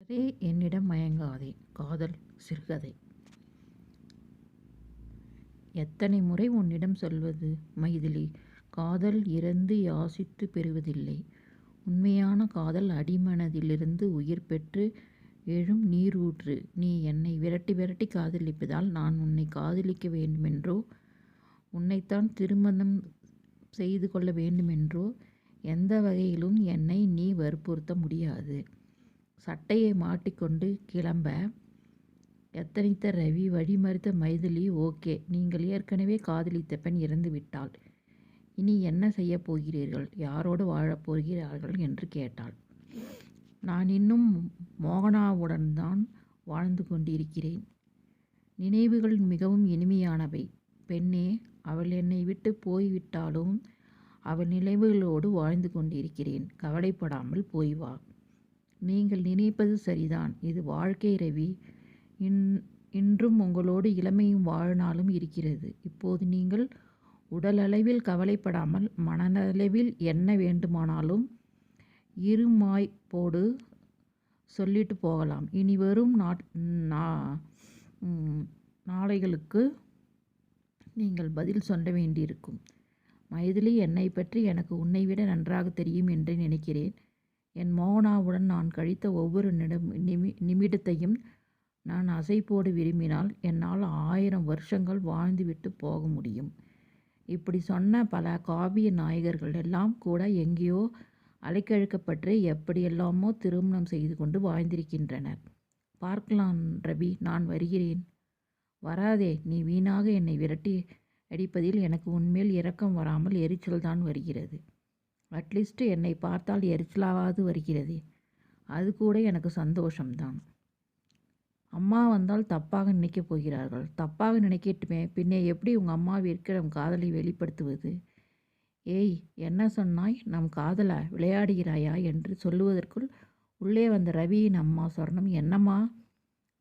காதலே என்னிடம் மயங்காதே. காதல் சிறுகதை. எத்தனை முறை உன்னிடம் சொல்வது மைதிலி, காதல் இறந்து யாசித்துப் பெறுவதில்லை. உண்மையான காதல் அடிமனதிலிருந்து உயிர் பெற்று எழும் நீரூற்று. நீ என்னை விரட்டி விரட்டி காதலிப்பதால் நான் உன்னை காதலிக்க வேண்டுமென்றோ, உன்னைத்தான் திருமணம் செய்து கொள்ள வேண்டுமென்றோ எந்த வகையிலும் என்னை நீ வற்புறுத்த முடியாது. சட்டையை மாட்டிக்கொண்டு கிளம்ப எத்தனித்த ரவி வழிமறித்த மைதிலி. ஓகே, நீங்கள் ஏற்கனவே காதலித்த பெண் இறந்து விட்டாள். இனி என்ன செய்யப் போகிறீர்கள்? யாரோடு வாழப் போகிறார்கள் என்று கேட்டாள். நான் இன்னும் மோகனாவுடன் தான் வாழ்ந்து கொண்டிருக்கிறேன். நினைவுகள் மிகவும் இனிமையானவை பெண்ணே. அவள் என்னை விட்டு போய்விட்டாலும் அவள் நினைவுகளோடு வாழ்ந்து கொண்டிருக்கிறேன். கவலைப்படாமல் போய் வா. நீங்கள் நினைப்பது சரிதான். இது வாழ்க்கை ரவி. இன்றும் உங்களோடு இளமையும் வாழ்நாளும் இருக்கிறது. இப்போது நீங்கள் உடலளவில் கவலைப்படாமல் மனதளவில் என்ன வேண்டுமானாலும் இருமாய்ப்போடு சொல்லிட்டு போகலாம். இனி வரும் நாளைகளுக்கு நீங்கள் பதில் சொல்ல வேண்டியிருக்கும். மைதிலி, என்னை பற்றி எனக்கு உன்னை விட நன்றாக தெரியும் என்று நினைக்கிறேன். என் மோகனாவுடன் நான் கழித்த ஒவ்வொரு நிமிடத்தையும் நான் அசைப்போடு விரும்பினால் என்னால் 1000 வருஷங்கள் வாழ்ந்துவிட்டு போக முடியும். இப்படி சொன்ன பல காவிய நாயகர்கள் எல்லாம் கூட எங்கேயோ அலைக்கழிக்கப்பட்டு எப்படியெல்லாமோ திருமணம் செய்து கொண்டு வாழ்ந்திருக்கின்றனர். பார்க்கலாம் ரவி, நான் வருகிறேன். வராதே. நீ வீணாக என்னை விரட்டி அடிப்பதில் எனக்கு உன்மேல் இரக்கம் வராமல் எரிச்சல் தான் வருகிறது. அட்லீஸ்ட் என்னை பார்த்தால் எரிச்சலாவது வருகிறது. அது கூட எனக்கு சந்தோஷம்தான். அம்மா வந்தால் தப்பாக நினைக்கப் போகிறார்கள். தப்பாக நினைக்கட்டுமே, பின்னே எப்படி உங்கள் அம்மாவிற்கு நம் காதலை வெளிப்படுத்துவது? ஏய், என்ன சொன்னாய்? நம் காதலா விளையாடுகிறாயா என்று சொல்லுவதற்குள் உள்ளே வந்த ரவியின் அம்மா சொர்ணம், என்னம்மா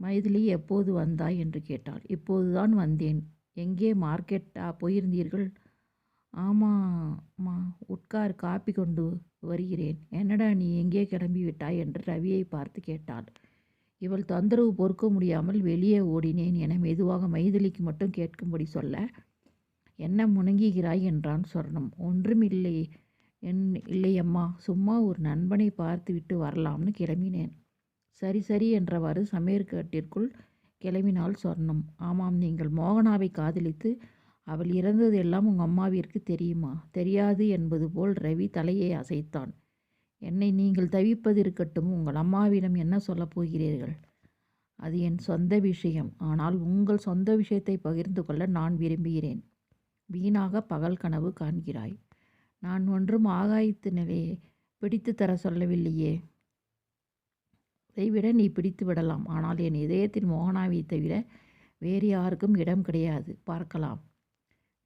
மைதிலி, எப்போது வந்தாய் என்று கேட்டாள். இப்போதுதான் வந்தேன். எங்கே மார்க்கெட்டா போயிருந்தீர்கள்? ஆமாம்மா, உட்கார், காப்பி கொண்டு வருகிறேன். என்னடா நீ எங்கே கிளம்பி விட்டாய் என்று ரவியை பார்த்து கேட்டாள். இவள் தொந்தரவு பொறுக்க முடியாமல் வெளியே ஓடினேன் என மெதுவாக மைதிலிக்கு மட்டும் கேட்கும்படி சொல்ல, என்ன முணங்குகிறாய் என்றான் சொர்ணம். ஒன்றுமில்லை இல்லையம்மா, சும்மா ஒரு நண்பனை பார்த்து விட்டு வரலாம்னு கிளம்பினேன். சரி சரி என்றவாறு சமையற்கட்டிற்குள் கிளம்பினாள் சொர்ணம். ஆமாம், நீங்கள் மோகனாவை காதலித்து அவள் இறந்தது எல்லாம் உங்கள் அம்மாவிற்கு தெரியுமா? தெரியாது என்பது போல் ரவி தலையை அசைத்தான். என்னை நீங்கள் தவிப்பது இருக்கட்டும், உங்கள் அம்மாவிடம் என்ன சொல்லப் போகிறீர்கள்? அது என் சொந்த விஷயம். ஆனால் உங்கள் சொந்த விஷயத்தை பகிர்ந்து கொள்ள நான் விரும்புகிறேன். வீணாக பகல் கனவு காண்கிறாய். நான் ஒன்றும் ஆகாயத்து நிலையை பிடித்து தர சொல்லவில்லையே. அதைவிட நீ பிடித்து விடலாம். ஆனால் என் இதயத்தில் மோகனாவை தவிர வேறு யாருக்கும் இடம் கிடையாது. பார்க்கலாம்.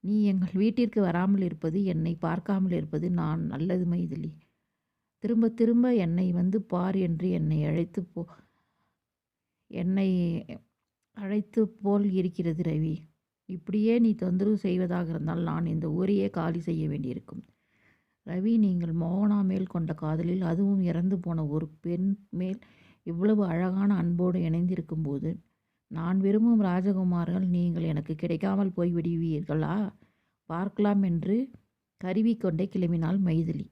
நீ எங்கள் வீட்டிற்கு வராமல் இருப்பது, என்னை பார்க்காமல் இருப்பது நான் நல்லது மைதிலி. திரும்ப திரும்ப என்னை வந்து பார் என்று என்னை அழைத்து போல் இருக்கிறது ரவி. இப்படியே நீ தொந்தரவு செய்வதாக இருந்தால் நான் இந்த ஊரையே காலி செய்ய வேண்டியிருக்கும். ரவி, நீங்கள் மோகனா மேல் கொண்ட காதலில், அதுவும் இறந்து போன ஒரு பெண் மேல் இவ்வளவு அழகான அன்போடு இணைந்திருக்கும் போது நான் விரும்பும் ராஜகுமார்கள் நீங்கள் எனக்கு கிடைக்காமல் போய்விடுவீர்களா? பார்க்கலாம் என்று கருவிக்கொண்டே கிளம்பினாள் மைதிலி.